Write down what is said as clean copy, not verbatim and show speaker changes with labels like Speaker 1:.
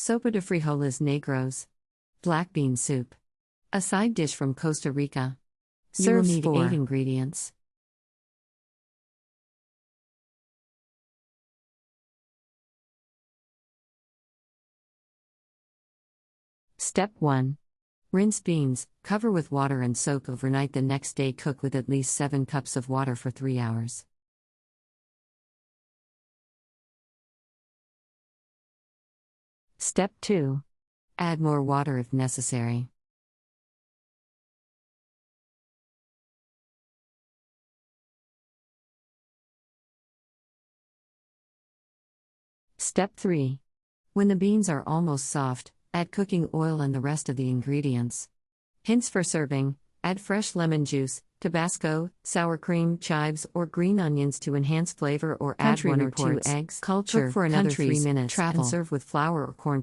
Speaker 1: Sopa de Frijoles Negros. Black bean soup. A side dish from Costa Rica. You will need 8 ingredients. Step 1. Rinse beans, cover with water and soak overnight. The next day cook with at least 7 cups of water for 3 hours. Step 2. Add more water if necessary. Step 3. When the beans are almost soft, add cooking oil and the rest of the ingredients. Hints for serving: add fresh lemon juice, Tabasco, sour cream, chives, or green onions to enhance flavor, or add 1 or 2 eggs. Cook for another 3 minutes and serve with flour or corn.